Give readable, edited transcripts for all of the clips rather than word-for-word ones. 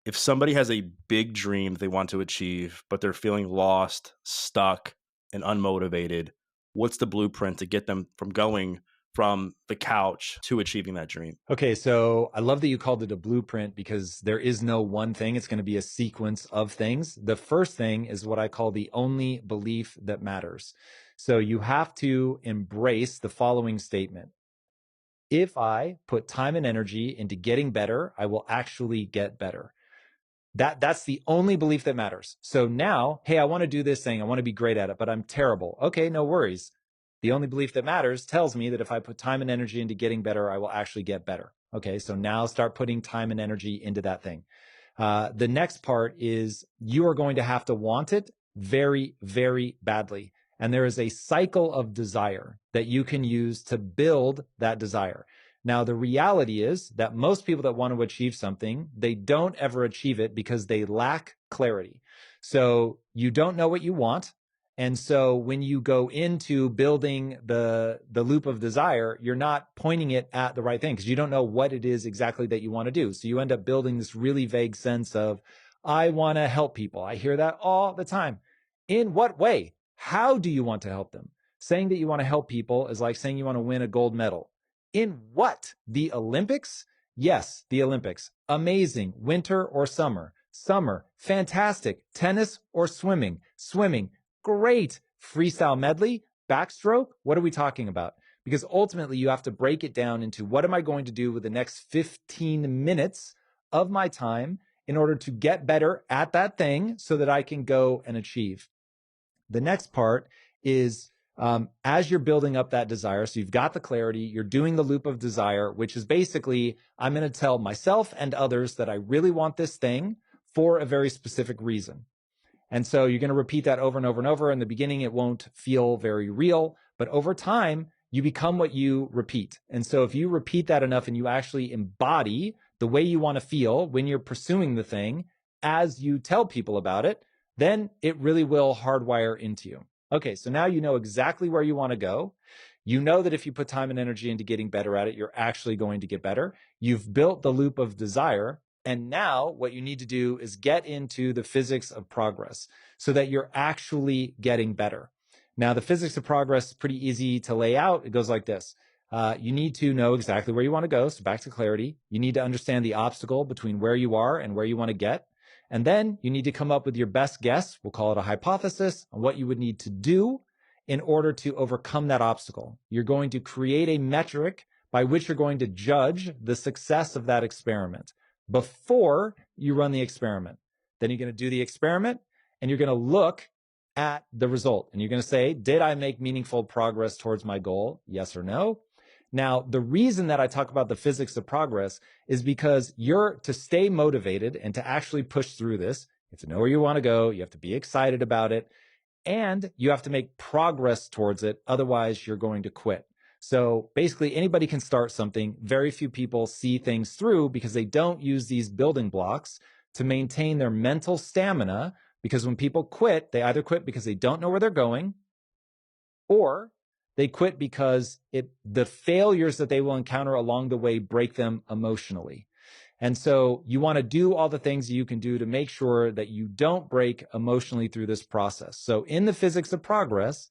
If somebody has a big dream they want to achieve, but they're feeling lost, stuck, and unmotivated, what's the blueprint to get them from going from the couch to achieving that dream? Okay, so I love that you called it a blueprint because there is no one thing. It's going to be a sequence of things. The first thing is what I call the only belief that matters. So you have to embrace the following statement. If I put time and energy into getting better, I will actually get better. That's the only belief that matters. So now, hey, I want to do this thing. I want to be great at it, but I'm terrible. Okay, no worries. The only belief that matters tells me that if I put time and energy into getting better, I will actually get better. Okay, so now start putting time and energy into that thing. The next part is you are going to have to want it very, very badly. And there is a cycle of desire that you can use to build that desire. Now, the reality is that most people that want to achieve something, they don't ever achieve it because they lack clarity. So you don't know what you want. And so when you go into building the loop of desire, you're not pointing it at the right thing because you don't know what it is exactly that you want to do. So you end up building this really vague sense of, I want to help people. I hear that all the time. In what way? How do you want to help them? Saying that you want to help people is like saying you want to win a gold medal. In what? The Olympics? Yes, the Olympics. Amazing. Winter or summer? Summer. Fantastic. Tennis or swimming? Swimming. Great. Freestyle medley? Backstroke? What are we talking about? Because ultimately you have to break it down into what am I going to do with the next 15 minutes of my time in order to get better at that thing so that I can go and achieve. The next part is as you're building up that desire, so you've got the clarity, you're doing the loop of desire, which is basically, I'm going to tell myself and others that I really want this thing for a very specific reason. And so you're going to repeat that over and over and over. In the beginning, it won't feel very real, but over time, you become what you repeat. And so if you repeat that enough and you actually embody the way you want to feel when you're pursuing the thing as you tell people about it, then it really will hardwire into you. Okay, so now you know exactly where you want to go. You know that if you put time and energy into getting better at it, you're actually going to get better. You've built the loop of desire. And now what you need to do is get into the physics of progress so that you're actually getting better. Now, the physics of progress is pretty easy to lay out. It goes like this. You need to know exactly where you want to go. So back to clarity. You need to understand the obstacle between where you are and where you want to get. And then you need to come up with your best guess. We'll call it a hypothesis on what you would need to do in order to overcome that obstacle. You're going to create a metric by which you're going to judge the success of that experiment before you run the experiment. Then you're going to do the experiment and you're going to look at the result. And you're going to say, did I make meaningful progress towards my goal? Yes or no? Now, the reason that I talk about the physics of progress is because you're to stay motivated and to actually push through this. You have to know where you want to go. You have to be excited about it. And you have to make progress towards it. Otherwise, you're going to quit. So basically, anybody can start something. Very few people see things through because they don't use these building blocks to maintain their mental stamina. Because when people quit, they either quit because they don't know where they're going, or they quit because the failures that they will encounter along the way break them emotionally. And so you want to do all the things you can do to make sure that you don't break emotionally through this process. So in the physics of progress,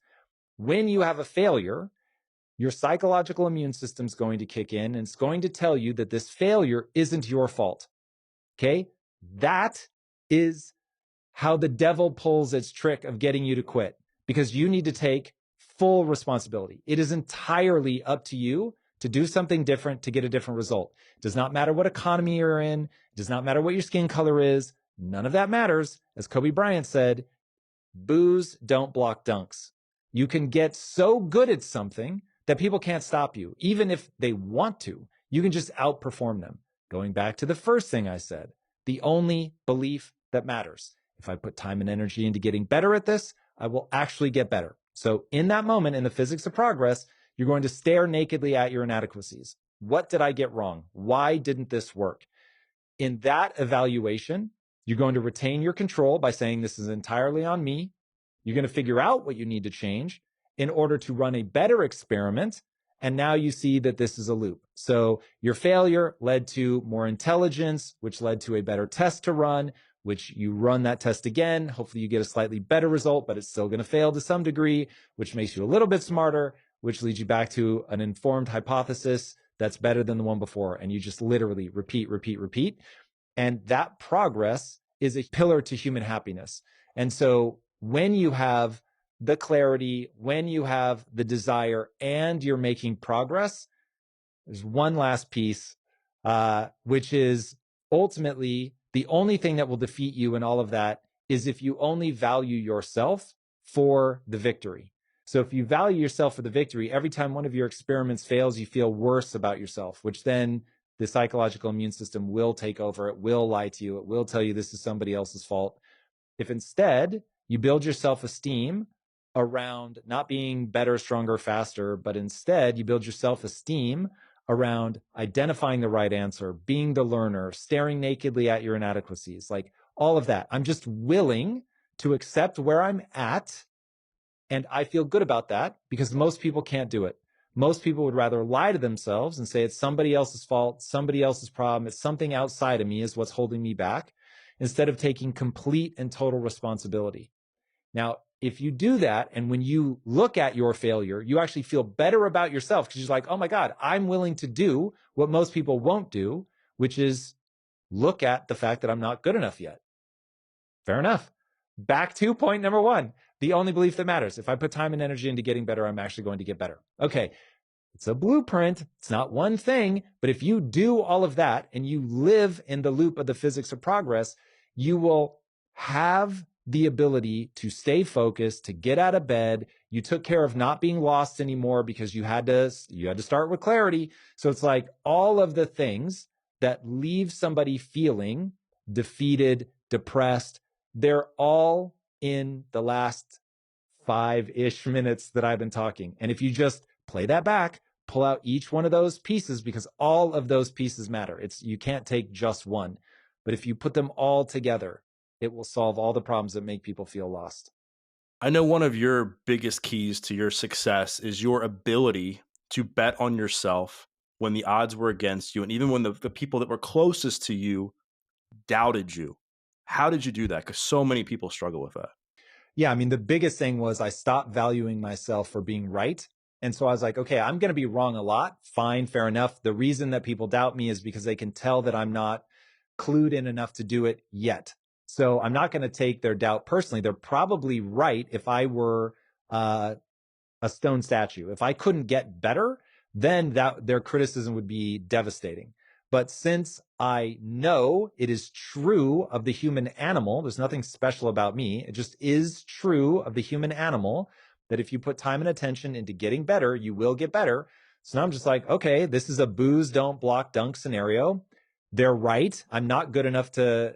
when you have a failure, your psychological immune system is going to kick in and it's going to tell you that this failure isn't your fault. Okay? That is how the devil pulls its trick of getting you to quit, because you need to take full responsibility. It is entirely up to you to do something different to get a different result. It does not matter what economy you're in. It does not matter what your skin color is. None of that matters. As Kobe Bryant said, boos don't block dunks. You can get so good at something that people can't stop you. Even if they want to, you can just outperform them. Going back to the first thing I said, the only belief that matters. If I put time and energy into getting better at this, I will actually get better. So in that moment, in the physics of progress, you're going to stare nakedly at your inadequacies. What did I get wrong? Why didn't this work? In that evaluation, you're going to retain your control by saying this is entirely on me. You're going to figure out what you need to change in order to run a better experiment. And now you see that this is a loop. So your failure led to more intelligence, which led to a better test to run, which you run that test again. Hopefully you get a slightly better result, but it's still going to fail to some degree, which makes you a little bit smarter, which leads you back to an informed hypothesis that's better than the one before. And you just literally repeat, repeat, repeat. And that progress is a pillar to human happiness. And so when you have the clarity, when you have the desire and you're making progress, there's one last piece, which is ultimately the only thing that will defeat you in all of that is if you only value yourself for the victory. So if you value yourself for the victory, every time one of your experiments fails, you feel worse about yourself, which then the psychological immune system will take over. It will lie to you. It will tell you this is somebody else's fault. If instead you build your self-esteem around not being better, stronger, faster, but instead you build your self-esteem around identifying the right answer, being the learner, staring nakedly at your inadequacies, like all of that. I'm just willing to accept where I'm at, and I feel good about that because most people can't do it. Most people would rather lie to themselves and say it's somebody else's fault, somebody else's problem, it's something outside of me is what's holding me back, instead of taking complete and total responsibility. Now, if you do that, and when you look at your failure, you actually feel better about yourself because you're like, oh my God, I'm willing to do what most people won't do, which is look at the fact that I'm not good enough yet. Fair enough. Back to point number one, the only belief that matters. If I put time and energy into getting better, I'm actually going to get better. Okay. It's a blueprint. It's not one thing, but if you do all of that and you live in the loop of the physics of progress, you will have the ability to stay focused, to get out of bed. You took care of not being lost anymore because you had to start with clarity. So it's like all of the things that leave somebody feeling defeated, depressed, they're all in the last 5-ish minutes that I've been talking. And if you just play that back, pull out each one of those pieces, because all of those pieces matter. You can't take just one, but if you put them all together, it will solve all the problems that make people feel lost. I know one of your biggest keys to your success is your ability to bet on yourself when the odds were against you, and even when the people that were closest to you doubted you. How did you do that? Because so many people struggle with that. Yeah, I mean, the biggest thing was I stopped valuing myself for being right. And so I was like, okay, I'm going to be wrong a lot. Fine, fair enough. The reason that people doubt me is because they can tell that I'm not clued in enough to do it yet. So I'm not going to take their doubt personally. They're probably right. If I were a stone statue, if I couldn't get better, then their criticism would be devastating. But since I know it is true of the human animal, there's nothing special about me. It just is true of the human animal that if you put time and attention into getting better, you will get better. So now I'm just like, okay, this is a booze don't block dunk scenario. They're right. I'm not good enough to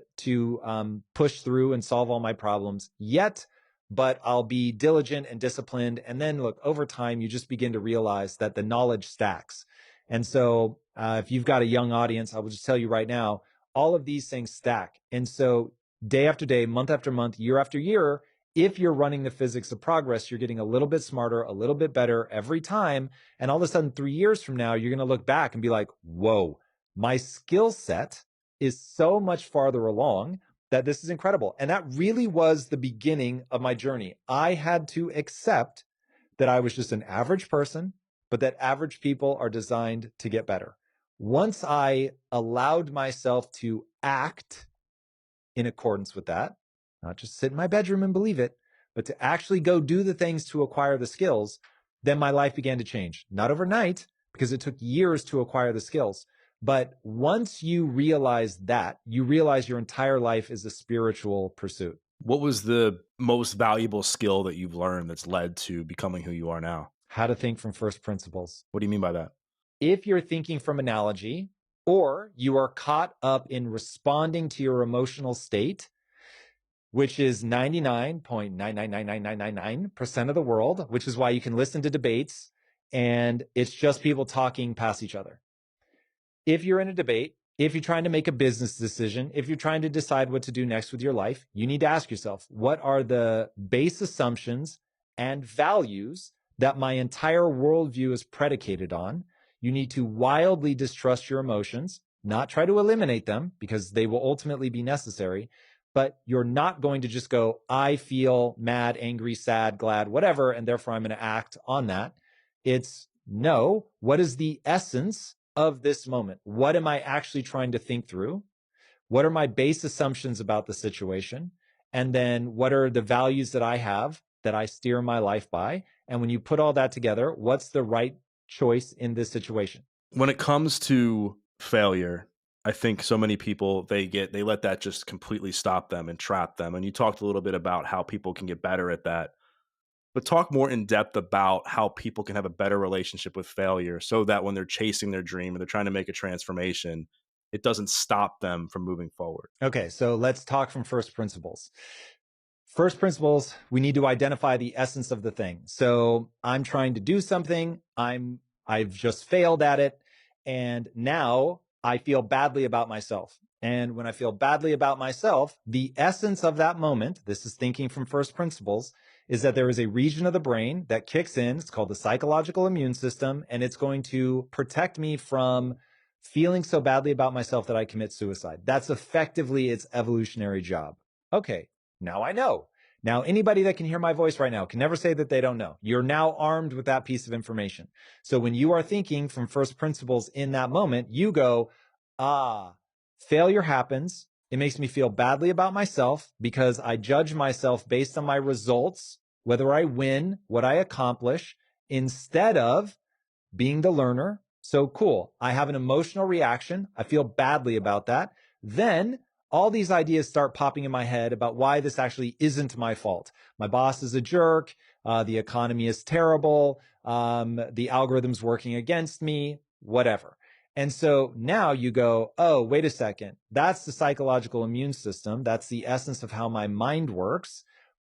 push through and solve all my problems yet, but I'll be diligent and disciplined. And then look, over time, you just begin to realize that the knowledge stacks. And so if you've got a young audience, I will just tell you right now, all of these things stack. And so day after day, month after month, year after year, if you're running the physics of progress, you're getting a little bit smarter, a little bit better every time. And all of a sudden, 3 years from now, you're going to look back and be like, whoa, my skill set is so much farther along that this is incredible. And that really was the beginning of my journey. I had to accept that I was just an average person, but that average people are designed to get better. Once I allowed myself to act in accordance with that, not just sit in my bedroom and believe it, but to actually go do the things to acquire the skills, then my life began to change. Not overnight, because it took years to acquire the skills. But once you realize that, you realize your entire life is a spiritual pursuit. What was the most valuable skill that you've learned that's led to becoming who you are now? How to think from first principles. What do you mean by that? If you're thinking from analogy, or you are caught up in responding to your emotional state, which is 99.9999999% of the world, which is why you can listen to debates and it's just people talking past each other. If you're in a debate, if you're trying to make a business decision, if you're trying to decide what to do next with your life, you need to ask yourself, what are the base assumptions and values that my entire worldview is predicated on. You need to wildly distrust your emotions, not try to eliminate them because they will ultimately be necessary, but you're not going to just go, I feel mad, angry, sad, glad, whatever, and therefore I'm going to act on that. It's no, what is the essence of this moment? What am I actually trying to think through? What are my base assumptions about the situation? And then what are the values that I have that I steer my life by? And when you put all that together, what's the right choice in this situation? When it comes to failure, I think so many people they let that just completely stop them and trap them. And you talked a little bit about how people can get better at that. But talk more in depth about how people can have a better relationship with failure so that when they're chasing their dream or they're trying to make a transformation, it doesn't stop them from moving forward. Okay, so let's talk from first principles. First principles, we need to identify the essence of the thing. So I'm trying to do something, I've just failed at it, and now I feel badly about myself. And when I feel badly about myself, the essence of that moment, this is thinking from first principles, is that there is a region of the brain that kicks in. It's called the psychological immune system, and it's going to protect me from feeling so badly about myself that I commit suicide. That's effectively its evolutionary job. Okay, now I know. Now, anybody that can hear my voice right now can never say that they don't know. You're now armed with that piece of information. So when you are thinking from first principles in that moment, you go, failure happens. It makes me feel badly about myself because I judge myself based on my results, whether I win, what I accomplish, instead of being the learner. So cool. I have an emotional reaction. I feel badly about that. Then all these ideas start popping in my head about why this actually isn't my fault. My boss is a jerk. The economy is terrible. The algorithm's working against me, whatever. And so now you go, oh, wait a second. That's the psychological immune system. That's the essence of how my mind works.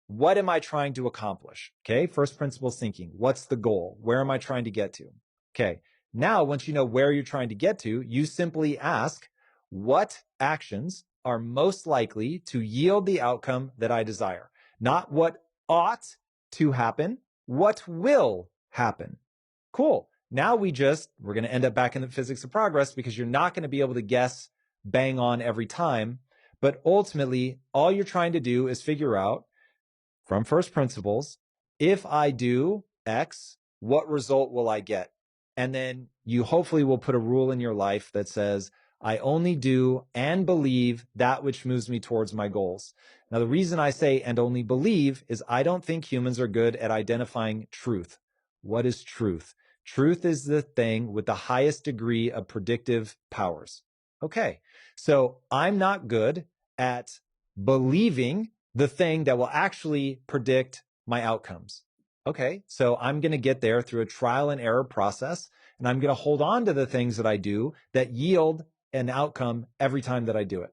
What am I trying to accomplish? Okay. First principles thinking. What's the goal? Where am I trying to get to? Okay. Now, once you know where you're trying to get to, you simply ask, what actions are most likely to yield the outcome that I desire? Not what ought to happen, what will happen. Cool. Now we're going to end up back in the physics of progress because you're not going to be able to guess bang on every time. But ultimately, all you're trying to do is figure out from first principles, if I do X, what result will I get? And then you hopefully will put a rule in your life that says, I only do and believe that which moves me towards my goals. Now, the reason I say and only believe is I don't think humans are good at identifying truth. What is truth? Truth is the thing with the highest degree of predictive powers. Okay, so I'm not good at believing the thing that will actually predict my outcomes. Okay, so I'm going to get there through a trial and error process, and I'm going to hold on to the things that I do that yield an outcome every time that I do it.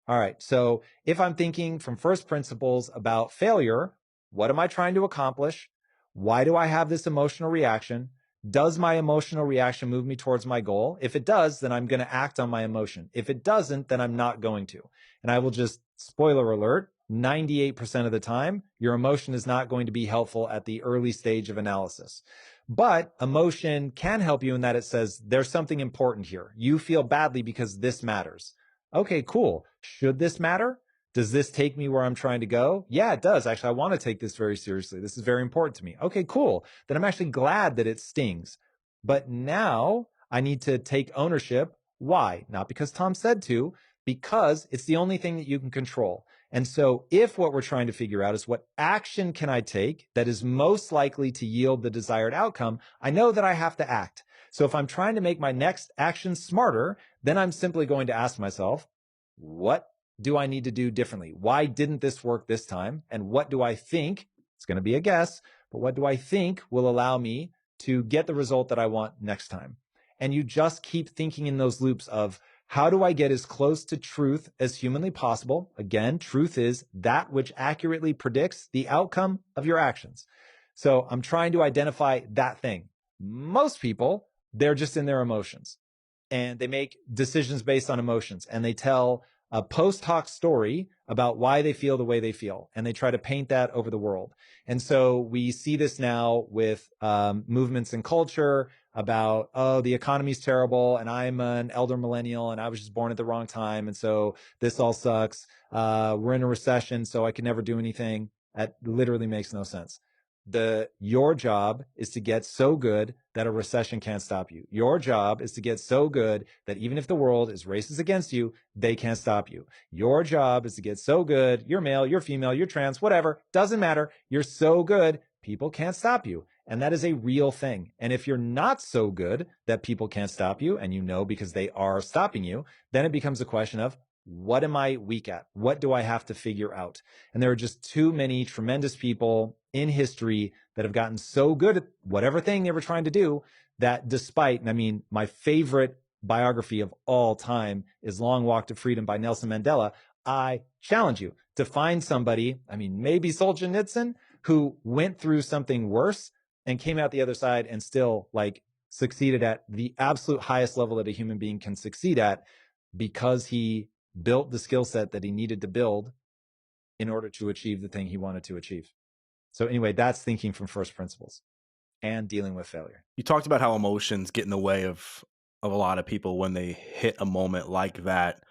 All right, so if I'm thinking from first principles about failure, what am I trying to accomplish? Why do I have this emotional reaction? Does my emotional reaction move me towards my goal? If it does, then I'm going to act on my emotion. If it doesn't, then I'm not going to. And I will just, spoiler alert, 98% of the time, your emotion is not going to be helpful at the early stage of analysis. But emotion can help you in that it says, there's something important here. You feel badly because this matters. Okay, cool. Should this matter? Does this take me where I'm trying to go? Yeah, it does. Actually, I want to take this very seriously. This is very important to me. Okay, cool. Then I'm actually glad that it stings. But now I need to take ownership. Why? Not because Tom said to, because it's the only thing that you can control. And so if what we're trying to figure out is what action can I take that is most likely to yield the desired outcome, I know that I have to act. So if I'm trying to make my next action smarter, then I'm simply going to ask myself, what do I need to do differently? Why didn't this work this time? And what do I think, it's going to be a guess, but what do I think will allow me to get the result that I want next time? And you just keep thinking in those loops of, how do I get as close to truth as humanly possible? Again, truth is that which accurately predicts the outcome of your actions. So I'm trying to identify that thing. Most people, they're just in their emotions and they make decisions based on emotions, and they tell a post hoc story about why they feel the way they feel. And they try to paint that over the world. And so we see this now with movements in culture about, oh, the economy's terrible and I'm an elder millennial and I was just born at the wrong time. And so this all sucks. We're in a recession, so I can never do anything. That literally makes no sense. Your job is to get so good that a recession can't stop you. Your job is to get so good that even if the world is racist against you, they can't stop you. Your job is to get so good. You're male, you're female, you're trans, whatever. Doesn't matter. You're so good. People can't stop you. And that is a real thing. And if you're not so good that people can't stop you, and you know because they are stopping you, then it becomes a question of, what am I weak at? What do I have to figure out? And there are just too many tremendous people in history that have gotten so good at whatever thing they were trying to do that despite, and I mean, my favorite biography of all time is Long Walk to Freedom by Nelson Mandela. I challenge you to find somebody, I mean, maybe Solzhenitsyn, who went through something worse and came out the other side and still like succeeded at the absolute highest level that a human being can succeed at because he built the skill set that he needed to build in order to achieve the thing he wanted to achieve. So anyway, that's thinking from first principles and dealing with failure. You talked about how emotions get in the way of a lot of people when they hit a moment like that.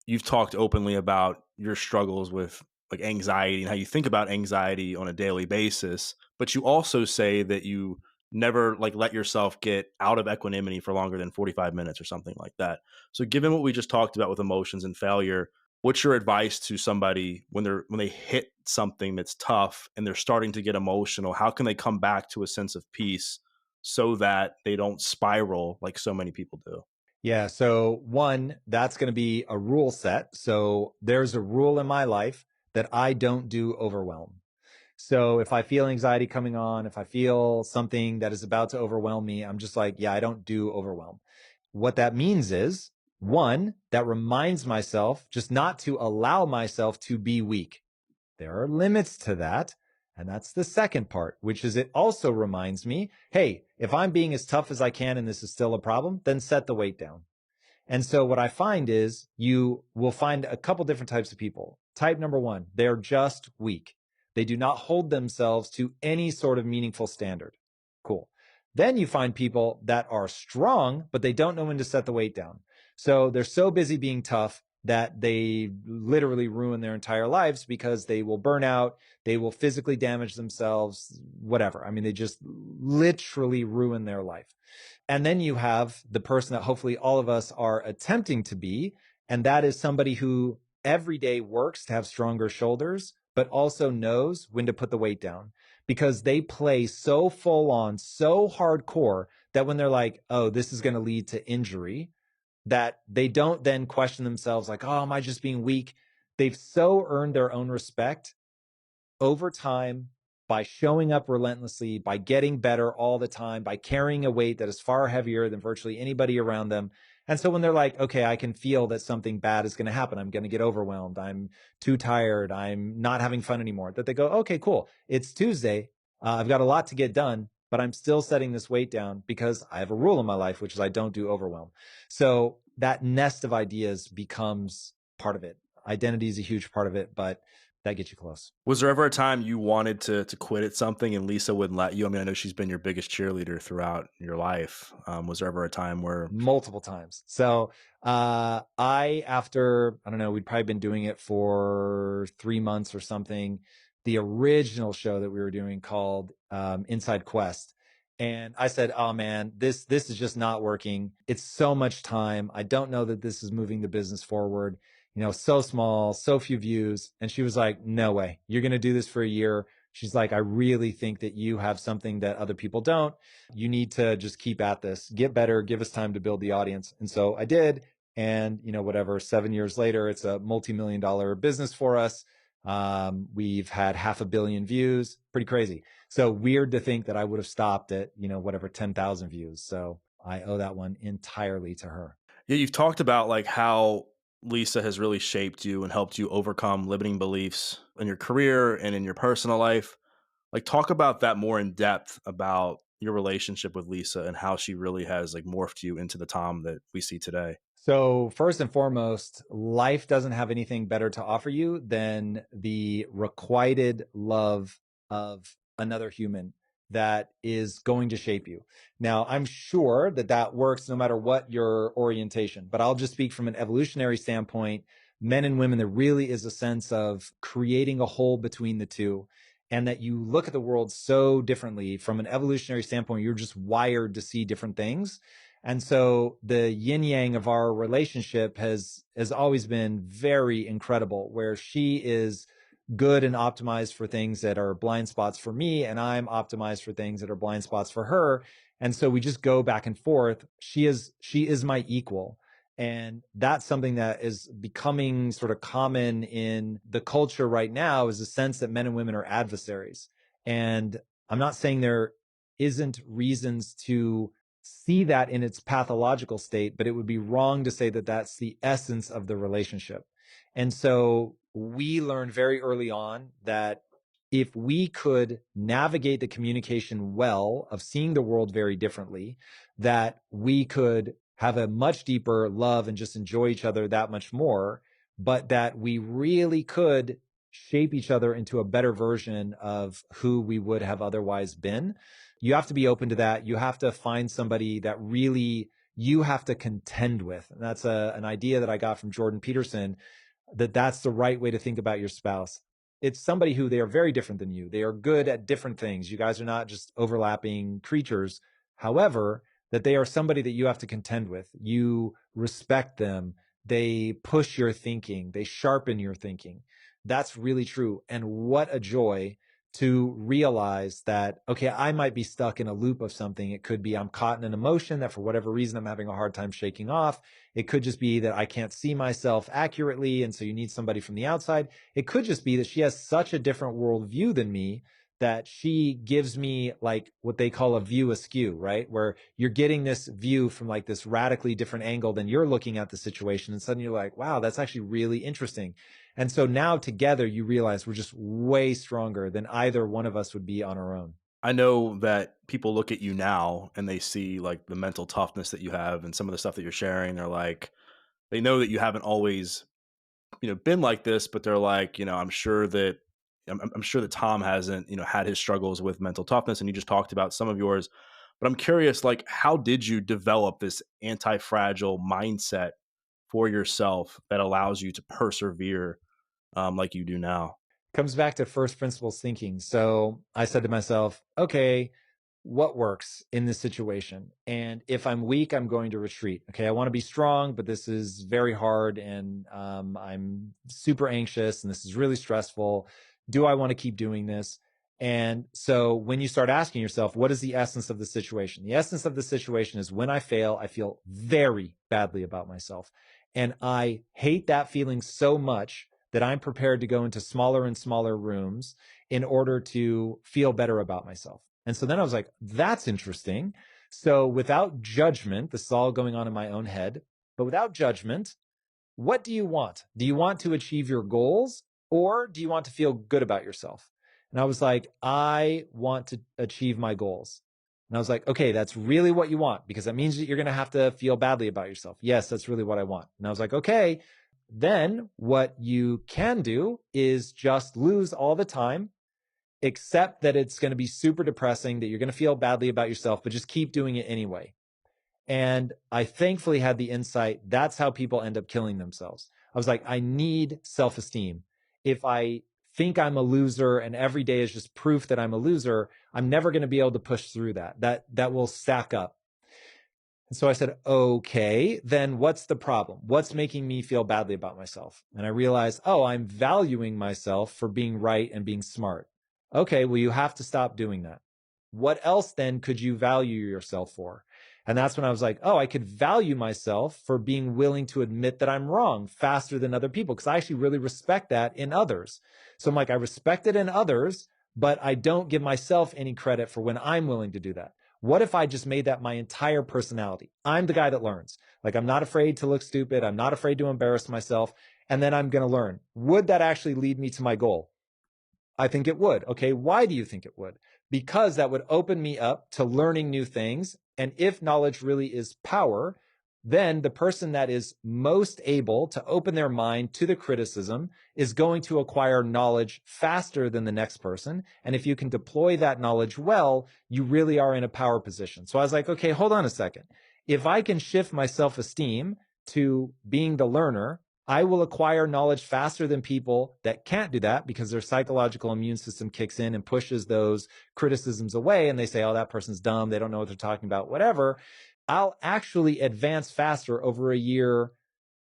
You've talked openly about your struggles with like anxiety and how you think about anxiety on a daily basis, but you also say that you never like let yourself get out of equanimity for longer than 45 minutes or something like that. So given what we just talked about with emotions and failure, what's your advice to somebody when they hit something that's tough and they're starting to get emotional? How can they come back to a sense of peace so that they don't spiral like so many people do? Yeah. So one, that's going to be a rule set. So there's a rule in my life that I don't do overwhelm. So if I feel anxiety coming on, if I feel something that is about to overwhelm me, I'm just like, yeah, I don't do overwhelm. What that means is, one, that reminds myself just not to allow myself to be weak. There are limits to that. And that's the second part, which is it also reminds me, hey, if I'm being as tough as I can and this is still a problem, then set the weight down. And so what I find is you will find a couple different types of people. Type number one, they're just weak. They do not hold themselves to any sort of meaningful standard. Cool. Then you find people that are strong, but they don't know when to set the weight down. So they're so busy being tough that they literally ruin their entire lives because they will burn out, they will physically damage themselves, whatever. I mean, they just literally ruin their life. And then you have the person that hopefully all of us are attempting to be. And that is somebody who every day works to have stronger shoulders, but also knows when to put the weight down because they play so full on, so hardcore that when they're like, oh, this is going to lead to injury, that they don't then question themselves like, oh, am I just being weak? They've so earned their own respect over time by showing up relentlessly, by getting better all the time, by carrying a weight that is far heavier than virtually anybody around them. And so when they're like, okay, I can feel that something bad is going to happen. I'm going to get overwhelmed. I'm too tired. I'm not having fun anymore. That they go, okay, cool. It's Tuesday. I've got a lot to get done, but I'm still setting this weight down because I have a rule in my life, which is I don't do overwhelm. So that nest of ideas becomes part of it. Identity is a huge part of it, but that gets you close. Was there ever a time you wanted to quit at something and Lisa wouldn't let you? I mean, I know she's been your biggest cheerleader throughout your life. Was there ever a time where Multiple times. So after, I don't know, we'd probably been doing it for 3 months or something, the original show that we were doing called Inside Quest. And I said, oh man, this is just not working. It's so much time. I don't know that this is moving the business forward. You know, so small, so few views. And she was like, no way. You're going to do this for a year. She's like, I really think that you have something that other people don't. You need to just keep at this, get better, give us time to build the audience. And so I did. And, you know, whatever, 7 years later, it's a multi-million-dollar business for us. We've had 500 million views, pretty crazy. So weird to think that I would have stopped at, you know, whatever, 10,000 views. So I owe that one entirely to her. yeah, you've talked about like how Lisa has really shaped you and helped you overcome limiting beliefs in your career and in your personal life. Like talk about that more in depth about your relationship with Lisa and how she really has like morphed you into the Tom that we see today. So, first and foremost, life doesn't have anything better to offer you than the requited love of another human that is going to shape you. Now, I'm sure that that works no matter what your orientation, but I'll just speak from an evolutionary standpoint. Men and women, there really is a sense of creating a hole between the two, and that you look at the world so differently from an evolutionary standpoint. You're just wired to see different things, and so the yin yang of our relationship has always been very incredible, where she is good and optimized for things that are blind spots for me, and I'm optimized for things that are blind spots for her. And so we just go back and forth. She is my equal. And that's something that is becoming sort of common in the culture right now, is the sense that men and women are adversaries. And I'm not saying there isn't reasons to see that in its pathological state, but it would be wrong to say that that's the essence of the relationship. And so we learned very early on that if we could navigate the communication well of seeing the world very differently, that we could have a much deeper love and just enjoy each other that much more, but that we really could shape each other into a better version of who we would have otherwise been. You have to be open to that. You have to find somebody that really you have to contend with. And that's an idea that I got from Jordan Peterson, that that's the right way to think about your spouse. It's somebody who they are very different than you. They are good at different things. You guys are not just overlapping creatures. However, that they are somebody that you have to contend with. You respect them. They push your thinking. They sharpen your thinking. That's really true. And what a joy to realize that, okay, I might be stuck in a loop of something. It could be I'm caught in an emotion that for whatever reason I'm having a hard time shaking off. It could just be that I can't see myself accurately, and so you need somebody from the outside. It could just be that she has such a different worldview than me that she gives me like what they call a view askew, right? Where you're getting this view from like this radically different angle than you're looking at the situation. And suddenly you're like, wow, that's actually really interesting. And so now together you realize we're just way stronger than either one of us would be on our own. I know that people look at you now and they see like the mental toughness that you have and some of the stuff that you're sharing. They're like, they know that you haven't always, been like this, but they're like, I'm sure that Tom hasn't, had his struggles with mental toughness, and you just talked about some of yours. But I'm curious, like, how did you develop this anti-fragile mindset for yourself that allows you to persevere like you do now? Comes back to first principles thinking. So I said to myself, okay, what works in this situation? And if I'm weak, I'm going to retreat. Okay, I want to be strong, but this is very hard, and I'm super anxious, and this is really stressful. Do I want to keep doing this? And so when you start asking yourself, what is the essence of the situation? The essence of the situation is when I fail, I feel very badly about myself. And I hate that feeling so much that I'm prepared to go into smaller and smaller rooms in order to feel better about myself. And so then I was like, that's interesting. So without judgment, this is all going on in my own head, but without judgment, what do you want? Do you want to achieve your goals, or do you want to feel good about yourself? And I was like, I want to achieve my goals. And I was like, okay, that's really what you want, because that means that you're going to have to feel badly about yourself. Yes, that's really what I want. And I was like, okay, then what you can do is just lose all the time, accept that it's going to be super depressing, that you're going to feel badly about yourself, but just keep doing it anyway. And I thankfully had the insight that's how people end up killing themselves. I was like, I need self esteem. If I think I'm a loser and every day is just proof that I'm a loser, I'm never going to be able to push through that. That will stack up. And so I said, okay, then what's the problem? What's making me feel badly about myself? And I realized, oh, I'm valuing myself for being right and being smart. Okay, well, you have to stop doing that. What else then could you value yourself for? And that's when I was like, oh, I could value myself for being willing to admit that I'm wrong faster than other people, because I actually really respect that in others. So I'm like, I respect it in others, but I don't give myself any credit for when I'm willing to do that. What if I just made that my entire personality? I'm the guy that learns. Like, I'm not afraid to look stupid. I'm not afraid to embarrass myself. And then I'm going to learn. Would that actually lead me to my goal? I think it would. Okay. Why do you think it would? Because that would open me up to learning new things. And if knowledge really is power, then the person that is most able to open their mind to the criticism is going to acquire knowledge faster than the next person. And if you can deploy that knowledge well, you really are in a power position. So I was like, okay, hold on a second. If I can shift my self-esteem to being the learner, I will acquire knowledge faster than people that can't do that because their psychological immune system kicks in and pushes those criticisms away. And they say, oh, that person's dumb. They don't know what they're talking about, whatever. I'll actually advance faster over a year.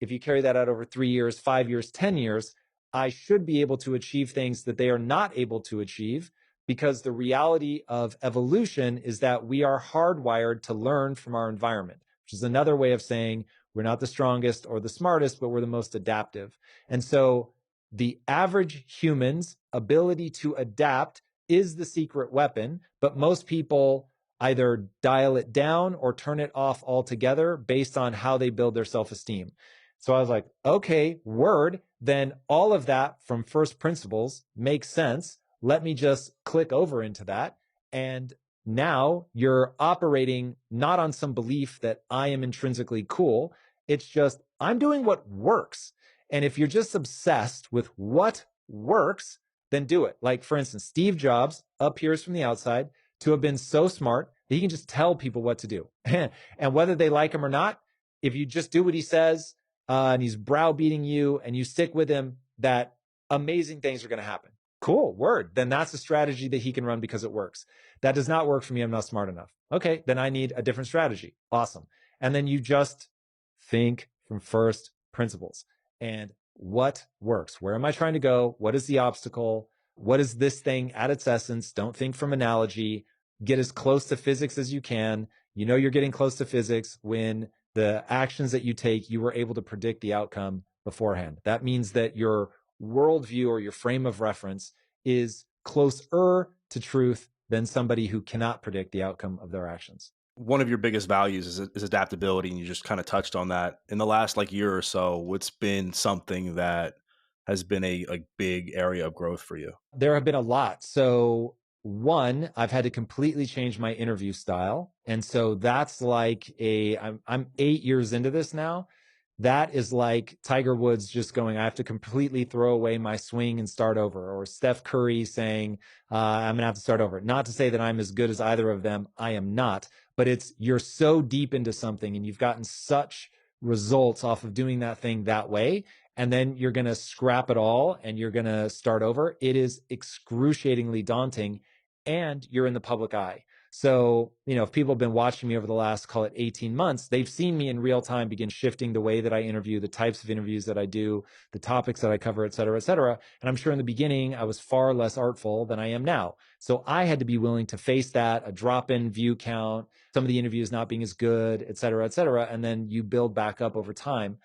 If you carry that out over 3 years, 5 years, 10 years, I should be able to achieve things that they are not able to achieve, because the reality of evolution is that we are hardwired to learn from our environment, which is another way of saying we're not the strongest or the smartest, but we're the most adaptive. And so the average human's ability to adapt is the secret weapon, but most people either dial it down or turn it off altogether based on how they build their self-esteem. So I was like, okay, word, then all of that from first principles makes sense. Let me just click over into that. And now you're operating not on some belief that I am intrinsically cool. It's just, I'm doing what works. And if you're just obsessed with what works, then do it. Like, for instance, Steve Jobs appears from the outside to have been so smart that he can just tell people what to do. And whether they like him or not, if you just do what he says, and he's browbeating you and you stick with him, that amazing things are going to happen. Cool, word. Then that's a strategy that he can run because it works. That does not work for me. I'm not smart enough. Okay, then I need a different strategy. Awesome. And then you just think from first principles. And what works? Where am I trying to go? What is the obstacle? What is this thing at its essence? Don't think from analogy. Get as close to physics as you can. You know you're getting close to physics when the actions that you take, you were able to predict the outcome beforehand. That means that your worldview or your frame of reference is closer to truth than somebody who cannot predict the outcome of their actions. One of your biggest values is adaptability, and you just kind of touched on that. In the last like year or so, what's been something that has been a big area of growth for you? There have been a lot. So one, I've had to completely change my interview style. And so that's like I'm 8 years into this now. That is like Tiger Woods just going, I have to completely throw away my swing and start over, or Steph Curry saying, I'm going to have to start over. Not to say that I'm as good as either of them. I am not, but it's, you're so deep into something and you've gotten such results off of doing that thing that way, and then you're going to scrap it all and you're going to start over. It is excruciatingly daunting, and you're in the public eye. So, if people have been watching me over the last, call it 18 months, they've seen me in real time begin shifting the way that I interview, the types of interviews that I do, the topics that I cover, et cetera, et cetera. And I'm sure in the beginning, I was far less artful than I am now. So I had to be willing to face that, a drop in view count, some of the interviews not being as good, et cetera, et cetera. And then you build back up over time.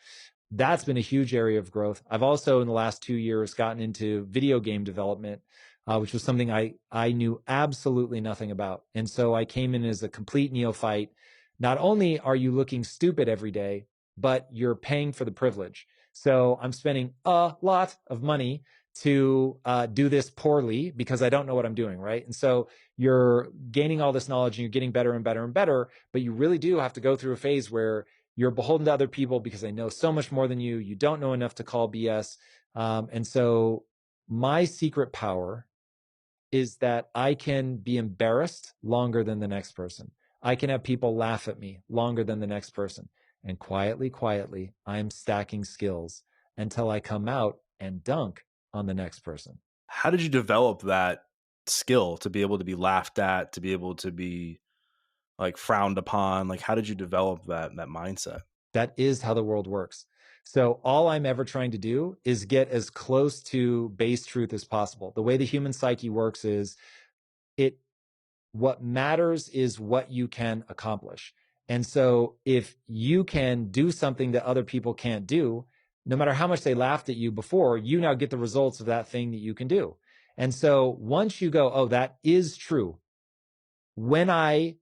That's been a huge area of growth. I've also, in the last 2 years, gotten into video game development, which was something I knew absolutely nothing about. And so I came in as a complete neophyte. Not only are you looking stupid every day, but you're paying for the privilege. So I'm spending a lot of money to do this poorly because I don't know what I'm doing, right? And so you're gaining all this knowledge and you're getting better and better and better, but you really do have to go through a phase where you're beholden to other people because they know so much more than you. You don't know enough to call BS. And so my secret power is that I can be embarrassed longer than the next person. I can have people laugh at me longer than the next person. And quietly, I'm stacking skills until I come out and dunk on the next person. How did you develop that skill to be able to be laughed at, to be able to be like frowned upon? Like, how did you develop that mindset? That is how the world works. So all I'm ever trying to do is get as close to base truth as possible. The way the human psyche works is it what matters is what you can accomplish. And so if you can do something that other people can't do, no matter how much they laughed at you before, you now get the results of that thing that you can do. And so once you go, oh, that is true. When I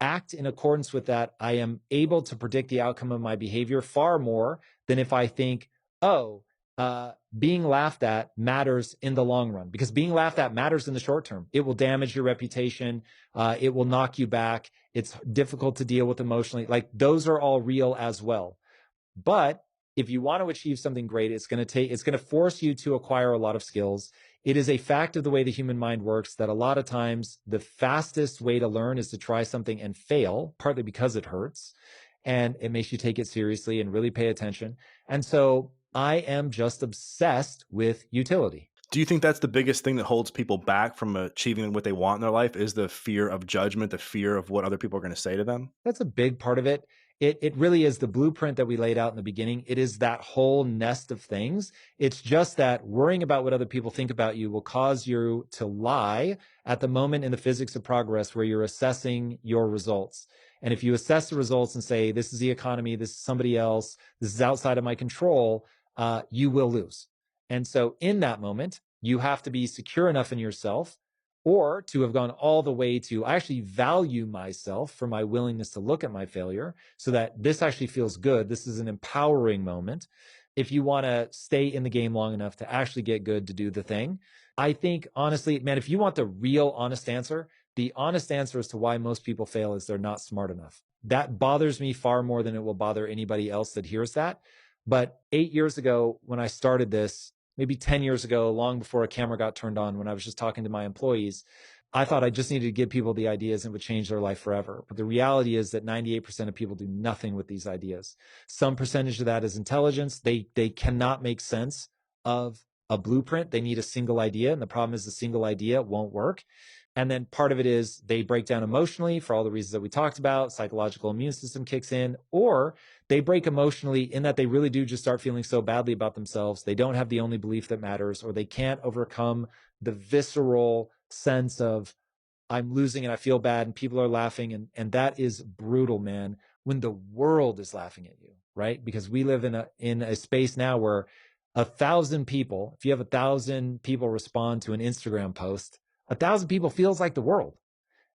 act in accordance with that, I am able to predict the outcome of my behavior far more than if I think, oh, being laughed at matters in the long run, because being laughed at matters in the short term. It will damage your reputation. It will knock you back. It's difficult to deal with emotionally. Like, those are all real as well. But if you want to achieve something great, it's going to force you to acquire a lot of skills. It is a fact of the way the human mind works that a lot of times the fastest way to learn is to try something and fail, partly because it hurts and it makes you take it seriously and really pay attention. And so I am just obsessed with utility. Do you think that's the biggest thing that holds people back from achieving what they want in their life is the fear of judgment, the fear of what other people are going to say to them? That's a big part of it. It really is the blueprint that we laid out in the beginning. It is that whole nest of things. It's just that worrying about what other people think about you will cause you to lie at the moment in the physics of progress where you're assessing your results. And if you assess the results and say, this is the economy, this is somebody else, this is outside of my control, you will lose. And so in that moment, you have to be secure enough in yourself, or to have gone all the way to, I actually value myself for my willingness to look at my failure so that this actually feels good. This is an empowering moment. If you want to stay in the game long enough to actually get good to do the thing, I think honestly, man, if you want the real honest answer, the honest answer as to why most people fail is they're not smart enough. That bothers me far more than it will bother anybody else that hears that. But 8 years ago, when I started this, maybe 10 years ago, long before a camera got turned on, when I was just talking to my employees, I thought I just needed to give people the ideas and it would change their life forever. But the reality is that 98% of people do nothing with these ideas. Some percentage of that is intelligence. They cannot make sense of a blueprint. They need a single idea. And the problem is the single idea won't work. And then part of it is they break down emotionally for all the reasons that we talked about. Psychological immune system kicks in, or they break emotionally in that they really do just start feeling so badly about themselves. They don't have the only belief that matters, or they can't overcome the visceral sense of I'm losing and I feel bad and people are laughing. And that is brutal, man, when the world is laughing at you, right? Because we live in a space now where 1,000 people, if you have 1,000 people respond to an Instagram post, 1,000 people feels like the world.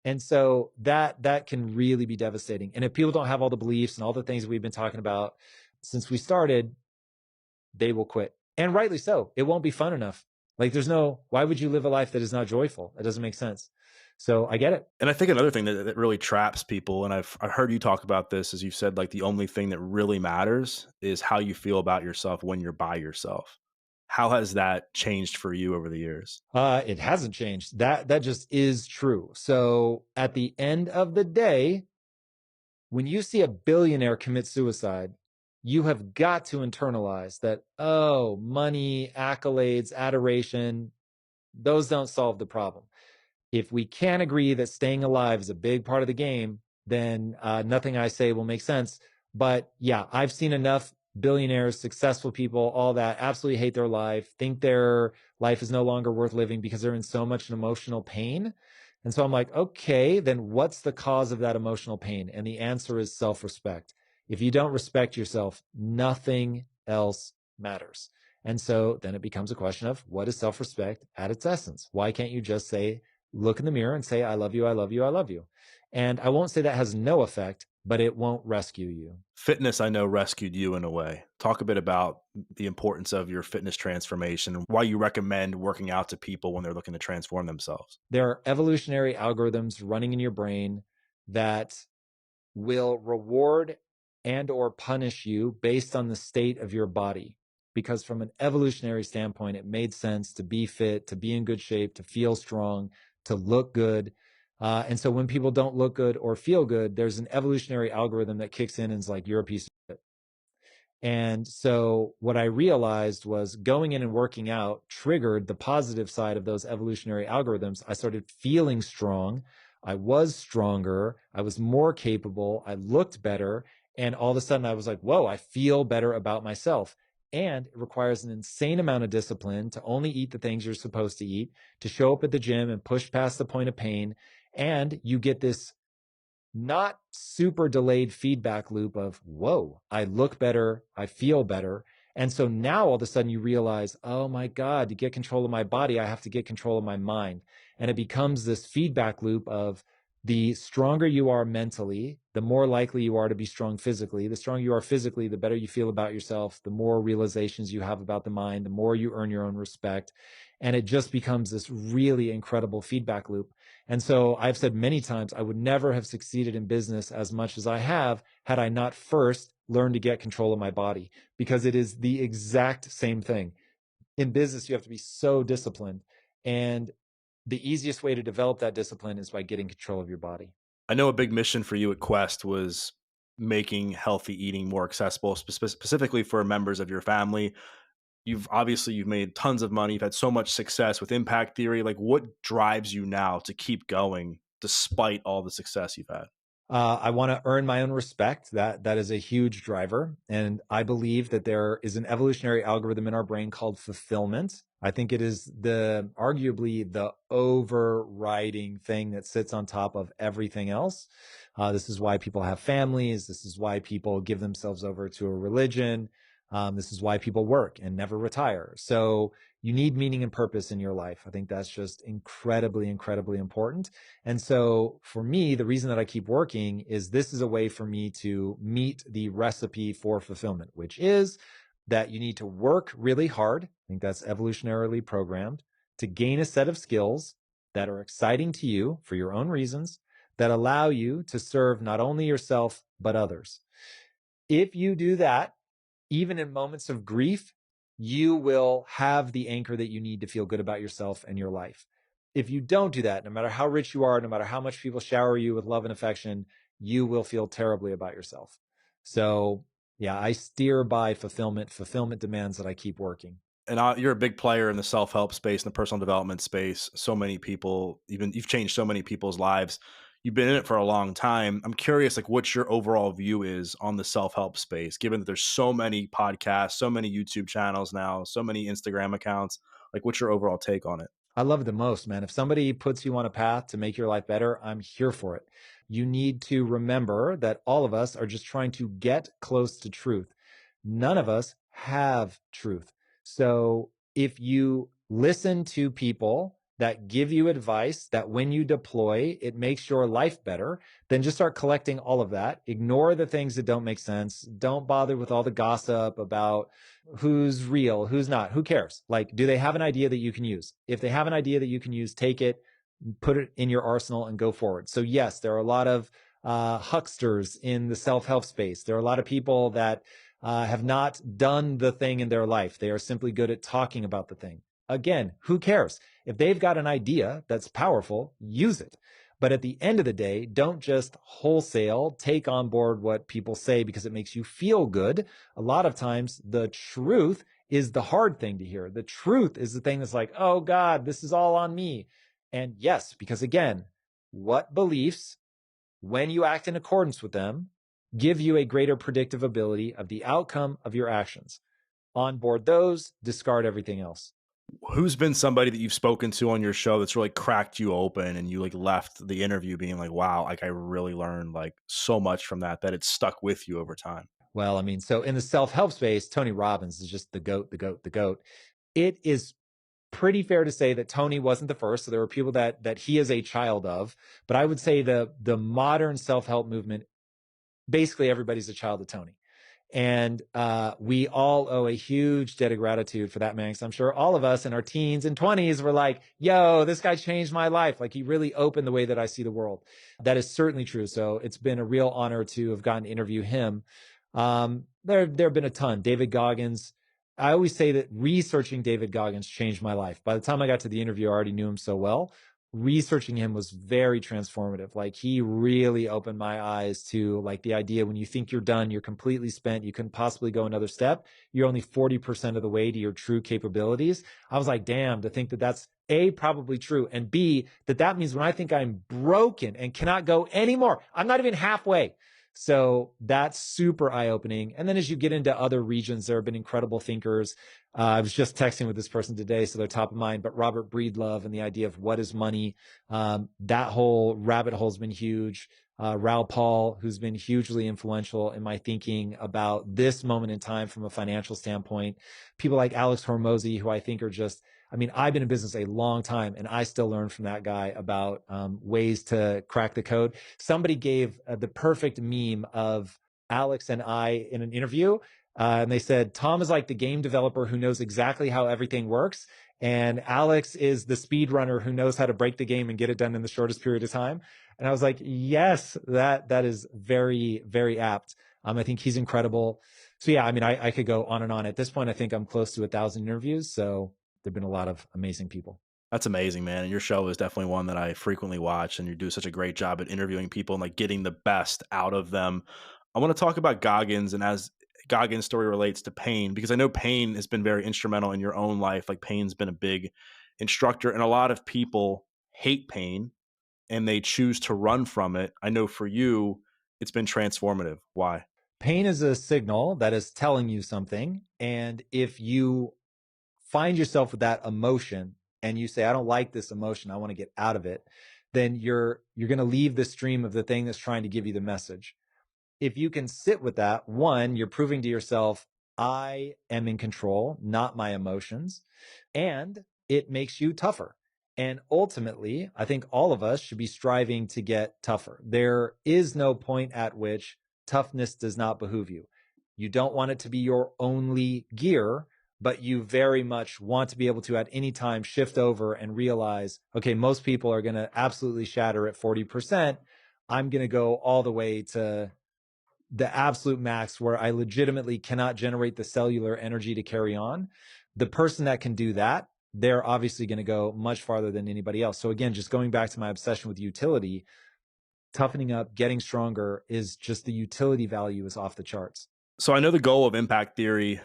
And so that can really be devastating. And if people don't have all the beliefs and all the things that we've been talking about since we started, they will quit. And rightly so. It won't be fun enough. Like, why would you live a life that is not joyful? That doesn't make sense. So I get it. And I think another thing that really traps people, and I've heard you talk about this, is you've said like the only thing that really matters is how you feel about yourself when you're by yourself. How has that changed for you over the years? It hasn't changed. That just is true. So at the end of the day, when you see a billionaire commit suicide, you have got to internalize that, oh, money, accolades, adoration, those don't solve the problem. If we can't agree that staying alive is a big part of the game, then nothing I say will make sense. But yeah, I've seen enough billionaires, successful people, all that absolutely hate their life, think their life is no longer worth living because they're in so much emotional pain. And so I'm like, okay, then what's the cause of that emotional pain? And the answer is self-respect. If you don't respect yourself, nothing else matters. And so then it becomes a question of what is self-respect at its essence? Why can't you just say, look in the mirror and say, I love you, I love you, I love you? And I won't say that has no effect, but it won't rescue you. Fitness, I know, rescued you in a way. Talk a bit about the importance of your fitness transformation and why you recommend working out to people when they're looking to transform themselves. There are evolutionary algorithms running in your brain that will reward and or punish you based on the state of your body. Because from an evolutionary standpoint, it made sense to be fit, to be in good shape, to feel strong, to look good. And so when people don't look good or feel good, there's an evolutionary algorithm that kicks in and is like, you're a piece of shit. And so what I realized was going in and working out triggered the positive side of those evolutionary algorithms. I started feeling strong. I was stronger. I was more capable. I looked better. And all of a sudden I was like, whoa, I feel better about myself. And it requires an insane amount of discipline to only eat the things you're supposed to eat, to show up at the gym and push past the point of pain. And you get this not super delayed feedback loop of, whoa, I look better, I feel better. And so now all of a sudden you realize, oh my God, to get control of my body, I have to get control of my mind. And it becomes this feedback loop of The stronger you are mentally, the more likely you are to be strong physically. The stronger you are physically, the better you feel about yourself, the more realizations you have about the mind, the more you earn your own respect. And it just becomes this really incredible feedback loop. And so I've said many times, I would never have succeeded in business as much as I have had I not first learned to get control of my body, because it is the exact same thing. In business, you have to be so disciplined. And the easiest way to develop that discipline is by getting control of your body. I know a big mission for you at Quest was making healthy eating more accessible, specifically for members of your family. You've made tons of money. You've had so much success with impact theory. Like, what drives you now to keep going despite all the success you've had? I want to earn my own respect. That is a huge driver, and I believe that there is an evolutionary algorithm in our brain called fulfillment. I think it is the arguably the overriding thing that sits on top of everything else. This is why people have families. This is why people give themselves over to a religion. This is why people work and never retire. So you need meaning and purpose in your life. I think that's just incredibly, incredibly important. And so for me, the reason that I keep working is this is a way for me to meet the recipe for fulfillment, which is that you need to work really hard. I think that's evolutionarily programmed to gain a set of skills that are exciting to you for your own reasons, that allow you to serve not only yourself, but others. If you do that, even in moments of grief, you will have the anchor that you need to feel good about yourself and your life. If you don't do that, no matter how rich you are, no matter how much people shower you with love and affection, you will feel terribly about yourself. So, yeah, I steer by fulfillment. Fulfillment demands that I keep working. And you're a big player in the self help space and the personal development space. So many people, even you've changed so many people's lives. You've been in it for a long time. I'm curious, like, what your overall view is on the self help space, given that there's so many podcasts, so many YouTube channels now, so many Instagram accounts. Like, what's your overall take on it? I love it the most, man. If somebody puts you on a path to make your life better, I'm here for it. You need to remember that all of us are just trying to get close to truth. None of us have truth. So if you listen to people that give you advice that when you deploy, it makes your life better, then just start collecting all of that. Ignore the things that don't make sense. Don't bother with all the gossip about who's real, who's not, who cares? Like, do they have an idea that you can use? If they have an idea that you can use, take it, put it in your arsenal and go forward. So yes, there are a lot of hucksters in the self-help space. There are a lot of people that have not done the thing in their life. They are simply good at talking about the thing. Again, who cares? If they've got an idea that's powerful, use it. But at the end of the day, don't just wholesale take on board what people say because it makes you feel good. A lot of times the truth is the hard thing to hear. The truth is the thing that's like, oh God, this is all on me. And yes, because again, what beliefs, when you act in accordance with them, give you a greater predictive ability of the outcome of your actions. Onboard those, discard everything else. Who's been somebody that you've spoken to on your show that's really cracked you open and you like left the interview being like, wow, like I really learned like so much from that it stuck with you over time? Well, I mean, so in the self-help space, Tony Robbins is just the goat, the goat, the goat. It is pretty fair to say that Tony wasn't the first. So there were people that he is a child of, but I would say the modern self-help movement, basically everybody's a child of Tony. And we all owe a huge debt of gratitude for that man. Because I'm sure all of us in our teens and 20s were like, yo, this guy changed my life. Like, he really opened the way that I see the world. That is certainly true. So it's been a real honor to have gotten to interview him. There have been a ton. David Goggins. I always say that researching David Goggins changed my life. By the time I got to the interview, I already knew him so well. Researching him was very transformative. Like, he really opened my eyes to like the idea when you think you're done, you're completely spent, you couldn't possibly go another step. You're only 40% of the way to your true capabilities. I was like, damn, to think that that's A, probably true. And B, that means when I think I'm broken and cannot go anymore, I'm not even halfway. So that's super eye-opening. And then as you get into other regions, there have been incredible thinkers. I was just texting with this person today, so they're top of mind, but Robert Breedlove and the idea of what is money, that whole rabbit hole has been huge. Raoul Paul, who's been hugely influential in my thinking about this moment in time from a financial standpoint. People like Alex Hormozy, who I think are just, I mean, I've been in business a long time and I still learn from that guy about ways to crack the code. Somebody gave the perfect meme of Alex and I in an interview. And they said, Tom is like the game developer who knows exactly how everything works. And Alex is the speed runner who knows how to break the game and get it done in the shortest period of time. And I was like, yes, that is very, very apt. I think he's incredible. So yeah, I mean, I could go on and on. At this point, I think I'm close to 1,000 interviews. So there've been a lot of amazing people. That's amazing, man. And your show is definitely one that I frequently watch, and you do such a great job at interviewing people and like getting the best out of them. I want to talk about Goggins and as Goggins' story relates to Payne, because I know Payne has been very instrumental in your own life. Like Payne's been a big instructor, and a lot of people hate Payne and they choose to run from it. I know for you, it's been transformative. Why? Pain is a signal that is telling you something. And if you find yourself with that emotion and you say, I don't like this emotion, I want to get out of it, then you're going to leave the stream of the thing that's trying to give you the message. If you can sit with that, one, you're proving to yourself, I am in control, not my emotions. And it makes you tougher. And ultimately, I think all of us should be striving to get tougher. There is no point at which toughness does not behoove you. You don't want it to be your only gear, but you very much want to be able to at any time shift over and realize, okay, most people are going to absolutely shatter at 40%. I'm going to go all the way to the absolute max where I legitimately cannot generate the cellular energy to carry on. The person that can do that, they're obviously going to go much farther than anybody else. So again, just going back to my obsession with utility, toughening up, getting stronger is just the utility value is off the charts. So I know the goal of impact theory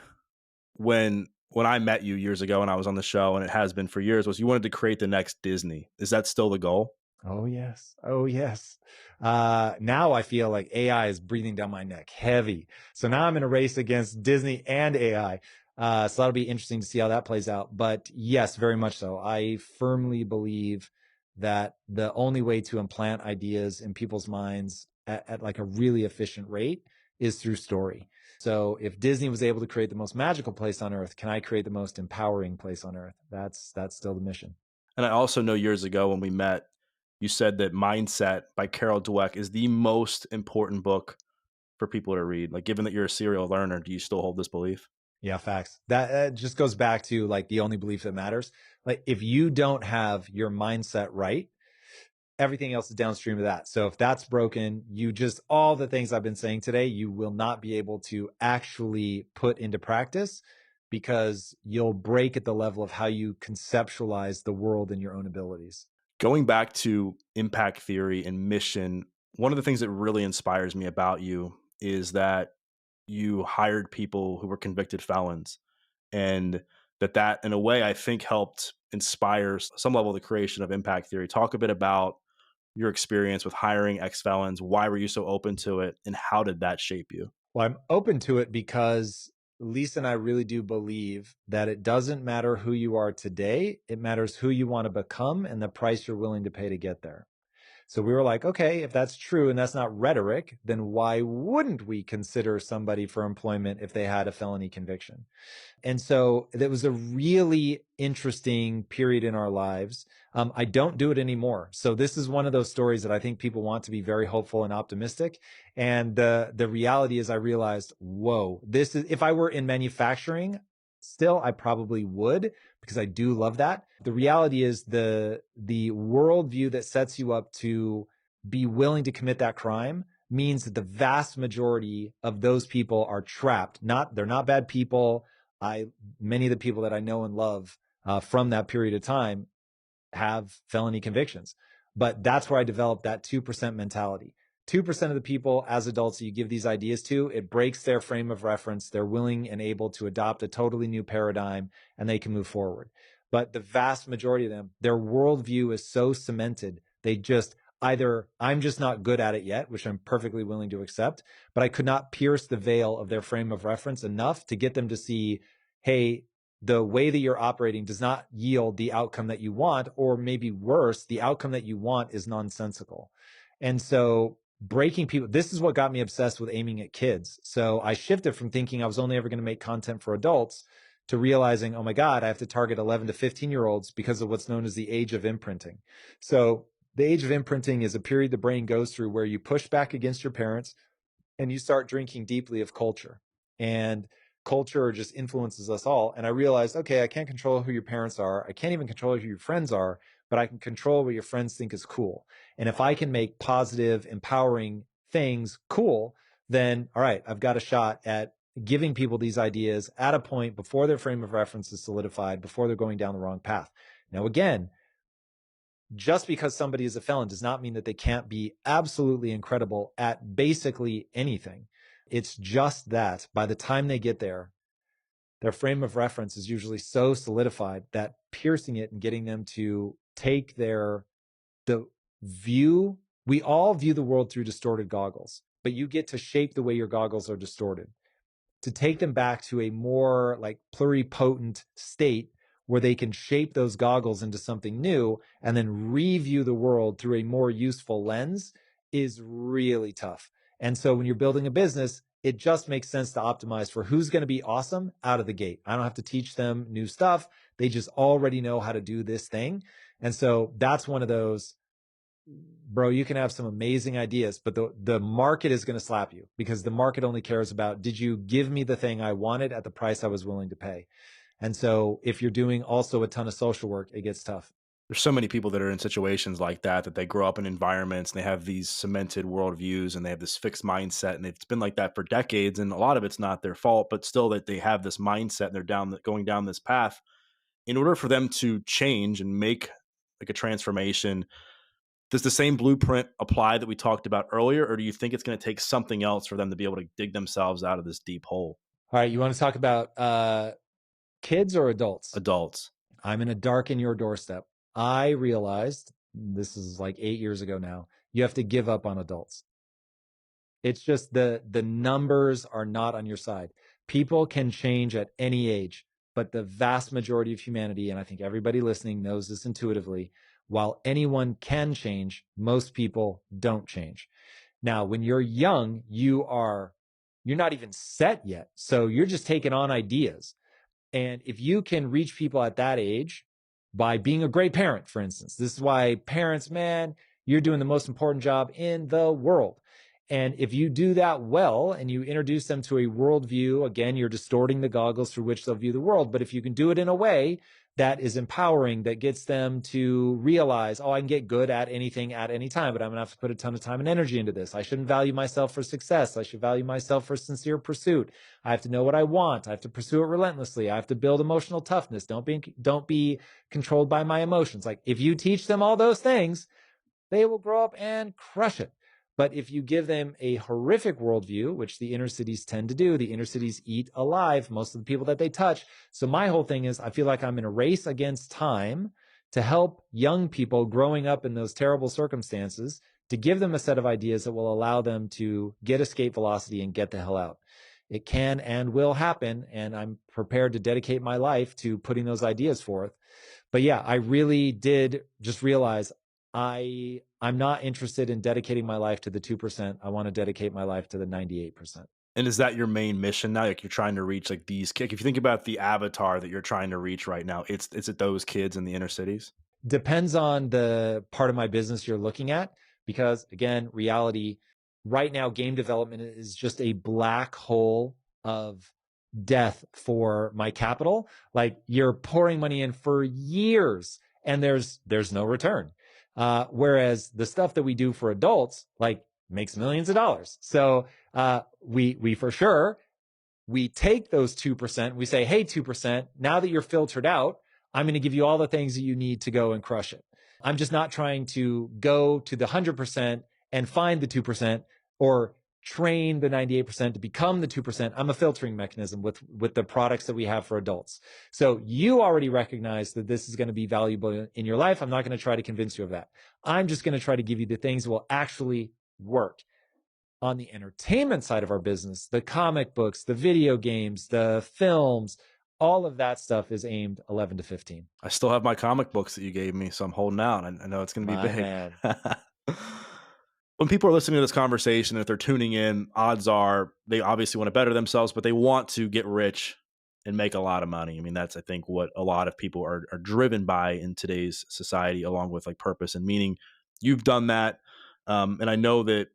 when I met you years ago and I was on the show, and it has been for years, was you wanted to create the next Disney. Is that still the goal? Oh, yes. Oh, yes. Now I feel like AI is breathing down my neck heavy. So now I'm in a race against Disney and AI. So that'll be interesting to see how that plays out. But yes, very much so. I firmly believe that the only way to implant ideas in people's minds at like a really efficient rate is through story. So if Disney was able to create the most magical place on earth, can I create the most empowering place on earth? That's still the mission. And I also know years ago when we met, you said that Mindset by Carol Dweck is the most important book for people to read. Like, given that you're a serial learner, do you still hold this belief? Yeah, facts. That just goes back to like the only belief that matters. Like if you don't have your mindset right, everything else is downstream of that. So if that's broken, you just all the things I've been saying today, you will not be able to actually put into practice because you'll break at the level of how you conceptualize the world and your own abilities. Going back to impact theory and mission, one of the things that really inspires me about you is that you hired people who were convicted felons, and that in a way I think helped inspire some level of the creation of impact theory. Talk a bit about your experience with hiring ex-felons. Why were you so open to it, and how did that shape you? Well, I'm open to it because Lisa and I really do believe that it doesn't matter who you are today. It matters who you want to become and the price you're willing to pay to get there. So we were like, okay, if that's true and that's not rhetoric, then why wouldn't we consider somebody for employment if they had a felony conviction? And so that was a really interesting period in our lives. I don't do it anymore. So this is one of those stories that I think people want to be very hopeful and optimistic. And the reality is I realized, whoa, this is, if I were in manufacturing, still, I probably would because I do love that. The reality is the worldview that sets you up to be willing to commit that crime means that the vast majority of those people are trapped. They're not bad people. Many of the people that I know and love from that period of time have felony convictions. But that's where I developed that 2% mentality. 2% of the people as adults that you give these ideas to, it breaks their frame of reference. They're willing and able to adopt a totally new paradigm and they can move forward. But the vast majority of them, their worldview is so cemented. They just either, I'm just not good at it yet, which I'm perfectly willing to accept, but I could not pierce the veil of their frame of reference enough to get them to see, hey, the way that you're operating does not yield the outcome that you want, or maybe worse, the outcome that you want is nonsensical. And so breaking people, this is what got me obsessed with aiming at kids. So I shifted from thinking I was only ever going to make content for adults to realizing, oh my God, I have to target 11 to 15-year-olds because of what's known as the age of imprinting. So the age of imprinting is a period the brain goes through where you push back against your parents and you start drinking deeply of culture. And culture just influences us all. And I realized, okay, I can't control who your parents are. I can't even control who your friends are, but I can control what your friends think is cool. And if I can make positive, empowering things cool, then all right, I've got a shot at giving people these ideas at a point before their frame of reference is solidified, before they're going down the wrong path. Now, again, just because somebody is a felon does not mean that they can't be absolutely incredible at basically anything. It's just that by the time they get there, their frame of reference is usually so solidified that piercing it and getting them to take the view, we all view the world through distorted goggles, but you get to shape the way your goggles are distorted, to take them back to a more like pluripotent state where they can shape those goggles into something new and then review the world through a more useful lens is really tough. And so when you're building a business, it just makes sense to optimize for who's going to be awesome out of the gate. I don't have to teach them new stuff. They just already know how to do this thing. And so that's one of those, bro, you can have some amazing ideas, but the market is going to slap you because the market only cares about, did you give me the thing I wanted at the price I was willing to pay? And so if you're doing also a ton of social work, it gets tough. There's so many people that are in situations like that, that they grow up in environments and they have these cemented worldviews and they have this fixed mindset, and it's been like that for decades. And a lot of it's not their fault, but still that they have this mindset and they're going down this path. In order for them to change and make like a transformation, does the same blueprint apply that we talked about earlier, or do you think it's going to take something else for them to be able to dig themselves out of this deep hole? All right. You want to talk about kids or adults? Adults. I'm in a darken your doorstep. I realized this is like 8 years ago now. You have to give up on adults. It's just the numbers are not on your side. People can change at any age, but the vast majority of humanity, and I think everybody listening knows this intuitively, while anyone can change, most people don't change. Now, when you're young, you're not even set yet. So you're just taking on ideas. And if you can reach people at that age by being a great parent, for instance, this is why parents, man, you're doing the most important job in the world. And if you do that well and you introduce them to a worldview, again, you're distorting the goggles through which they'll view the world. But if you can do it in a way that is empowering, that gets them to realize, oh, I can get good at anything at any time, but I'm going to have to put a ton of time and energy into this. I shouldn't value myself for success. I should value myself for sincere pursuit. I have to know what I want. I have to pursue it relentlessly. I have to build emotional toughness. Don't be controlled by my emotions. Like if you teach them all those things, they will grow up and crush it. But if you give them a horrific worldview, which the inner cities tend to do, the inner cities eat alive most of the people that they touch. So my whole thing is I feel like I'm in a race against time to help young people growing up in those terrible circumstances, to give them a set of ideas that will allow them to get escape velocity and get the hell out. It can and will happen, and I'm prepared to dedicate my life to putting those ideas forth. But yeah, I really did just realize I'm not interested in dedicating my life to the 2%. I want to dedicate my life to the 98%. And is that your main mission now? Like you're trying to reach like these kids. If you think about the avatar that you're trying to reach right now, it's those kids in the inner cities. Depends on the part of my business you're looking at, because again, reality right now, game development is just a black hole of death for my capital. Like you're pouring money in for years and there's no return. Whereas the stuff that we do for adults, like makes millions of dollars. So, we for sure, we take those 2%, we say, hey, 2%, now that you're filtered out, I'm going to give you all the things that you need to go and crush it. I'm just not trying to go to the 100% and find the 2% or train the 98% to become the 2%. I'm a filtering mechanism with the products that we have for adults. So you already recognize that this is going to be valuable in your life. I'm not going to try to convince you of that. I'm just going to try to give you the things that will actually work. On the entertainment side of our business, the comic books, the video games, the films, all of that stuff is aimed 11 to 15. I still have my comic books that you gave me, so I'm holding out. I know it's going to be My big. man. When people are listening to this conversation, if they're tuning in, odds are they obviously want to better themselves, but they want to get rich and make a lot of money. I mean, that's, I think, what a lot of people are driven by in today's society, along with like purpose and meaning. You've done that. And I know that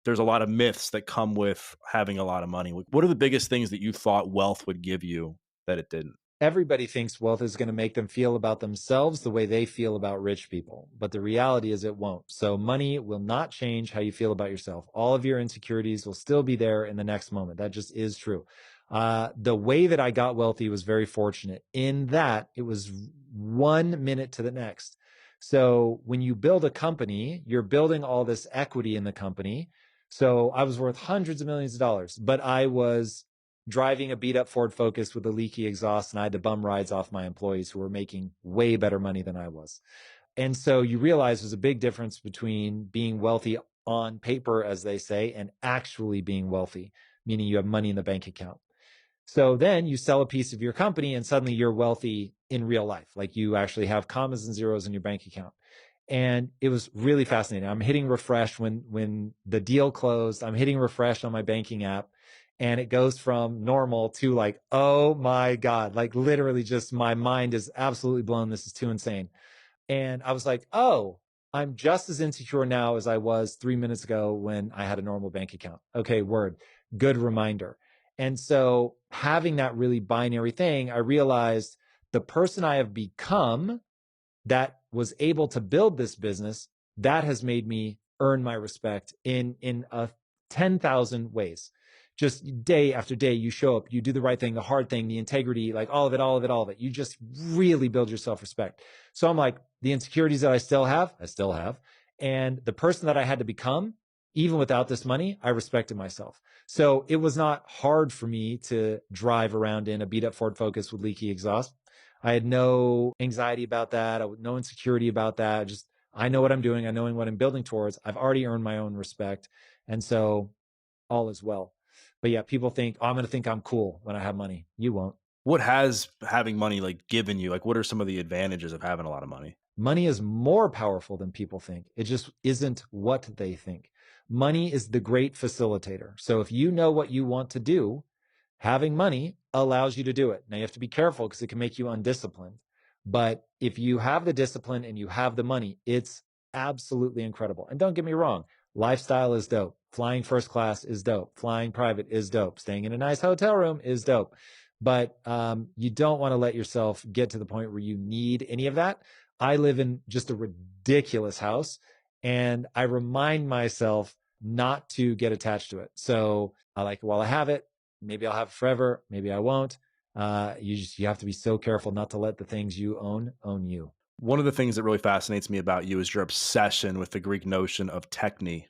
there's a lot of myths that come with having a lot of money. Like, what are the biggest things that you thought wealth would give you that it didn't? Everybody thinks wealth is going to make them feel about themselves the way they feel about rich people. But the reality is it won't. So money will not change how you feel about yourself. All of your insecurities will still be there in the next moment. That just is true. The way that I got wealthy was very fortunate in that it was 1 minute to the next. So when you build a company, you're building all this equity in the company. So I was worth hundreds of millions of dollars, but I was driving a beat up Ford Focus with a leaky exhaust, and I had to bum rides off my employees who were making way better money than I was. And so you realize there's a big difference between being wealthy on paper, as they say, and actually being wealthy, meaning you have money in the bank account. So then you sell a piece of your company and suddenly you're wealthy in real life. Like you actually have commas and zeros in your bank account. And it was really fascinating. I'm hitting refresh when the deal closed. I'm hitting refresh on my banking app and it goes from normal to like, oh my God, like literally just my mind is absolutely blown. This is too insane. And I was like, oh, I'm just as insecure now as I was 3 minutes ago when I had a normal bank account. Okay, word. Good reminder. And so having that really binary thing, I realized the person I have become that was able to build this business, that has made me earn my respect in a 10,000 ways. Just day after day, you show up, you do the right thing, the hard thing, the integrity, like all of it, all of it, all of it. You just really build your self-respect. So I'm like, the insecurities that I still have, I still have. And the person that I had to become, even without this money, I respected myself. So it was not hard for me to drive around in a beat up Ford Focus with leaky exhaust. I had no anxiety about that. No insecurity about that. Just, I know what I'm doing. I know what I'm building towards. I've already earned my own respect. And so all is well. But yeah, people think, oh, I'm going to think I'm cool when I have money. You won't. What has having money like given you? Like, what are some of the advantages of having a lot of money? Money is more powerful than people think. It just isn't what they think. Money is the great facilitator. So if you know what you want to do, having money allows you to do it. Now you have to be careful because it can make you undisciplined. But if you have the discipline and you have the money, it's absolutely incredible. And don't get me wrong, lifestyle is dope. Flying first class is dope. Flying private is dope. Staying in a nice hotel room is dope. But you don't want to let yourself get to the point where you need any of that. I live in just a ridiculous house and I remind myself not to get attached to it. So I like it while I have it. Maybe I'll have it forever. Maybe I won't. You have to be so careful not to let the things you own you. One of the things that really fascinates me about you is your obsession with the Greek notion of techne.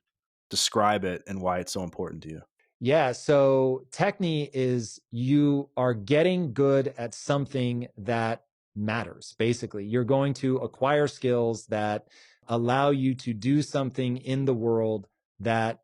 Describe it and why it's so important to you. Yeah. So techne is you are getting good at something that matters. Basically, you're going to acquire skills that allow you to do something in the world that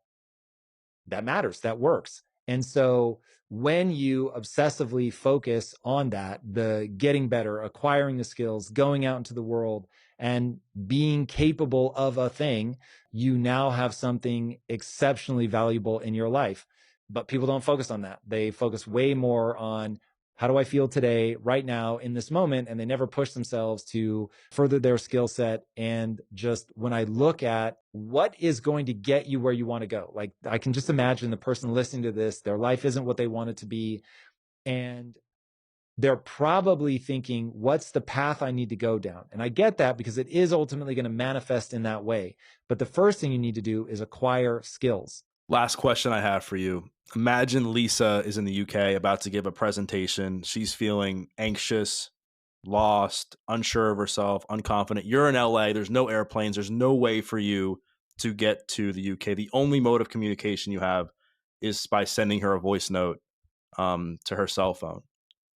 matters, that works. And so when you obsessively focus on that, the getting better, acquiring the skills, going out into the world and being capable of a thing, you now have something exceptionally valuable in your life. But people don't focus on that. They focus way more on how do I feel today, right now, in this moment? And they never push themselves to further their skill set. And just when I look at what is going to get you where you want to go, like I can just imagine the person listening to this, their life isn't what they want it to be. And they're probably thinking, what's the path I need to go down? And I get that because it is ultimately going to manifest in that way. But the first thing you need to do is acquire skills. Last question I have for you. Imagine Lisa is in the UK about to give a presentation. She's feeling anxious, lost, unsure of herself, unconfident. You're in LA. There's no airplanes. There's no way for you to get to the UK. The only mode of communication you have is by sending her a voice note to her cell phone.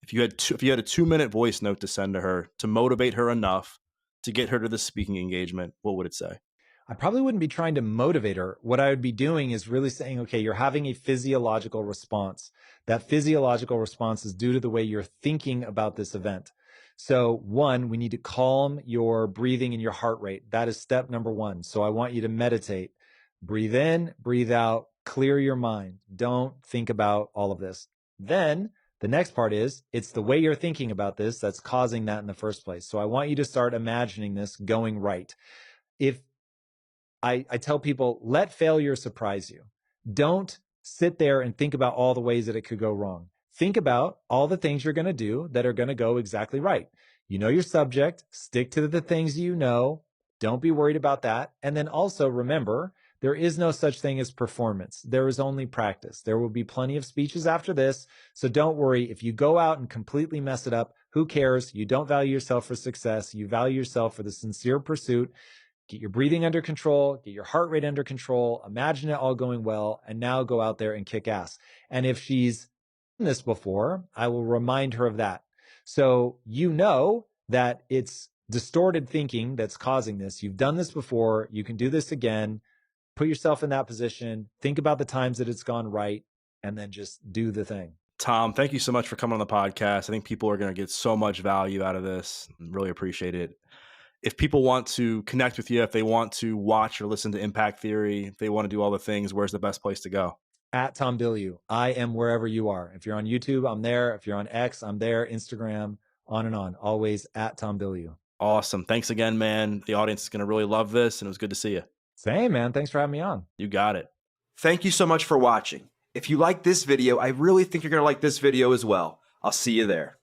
If you had a 2-minute voice note to send to her to motivate her enough to get her to the speaking engagement, what would it say? I probably wouldn't be trying to motivate her. What I would be doing is really saying, okay, you're having a physiological response. That physiological response is due to the way you're thinking about this event. So one, we need to calm your breathing and your heart rate. That is step number one. So I want you to meditate, breathe in, breathe out, clear your mind. Don't think about all of this. Then The next part is it's the way you're thinking about this that's causing that in the first place. So I want you to start imagining this going right. If I tell people, let failure surprise you. Don't sit there and think about all the ways that it could go wrong. Think about all the things you're going to do that are going to go exactly right. You know your subject, stick to the things you know. Don't be worried about that. And then also remember, there is no such thing as performance. There is only practice. There will be plenty of speeches after this. So don't worry. If you go out and completely mess it up, who cares? You don't value yourself for success. You value yourself for the sincere pursuit. Get your breathing under control, get your heart rate under control, imagine it all going well, and now go out there and kick ass. And if she's done this before, I will remind her of that. So you know that it's distorted thinking that's causing this. You've done this before. You can do this again. Put yourself in that position. Think about the times that it's gone right, and then just do the thing. Tom, thank you so much for coming on the podcast. I think people are going to get so much value out of this. Really appreciate it. If people want to connect with you, if they want to watch or listen to Impact Theory, if they want to do all the things, where's the best place to go? At Tom Bilyeu. I am wherever you are. If you're on YouTube, I'm there. If you're on X, I'm there. Instagram, on and on. Always at Tom Bilyeu. Awesome. Thanks again, man. The audience is going to really love this, and it was good to see you. Same, man. Thanks for having me on. You got it. Thank you so much for watching. If you like this video, I really think you're going to like this video as well. I'll see you there.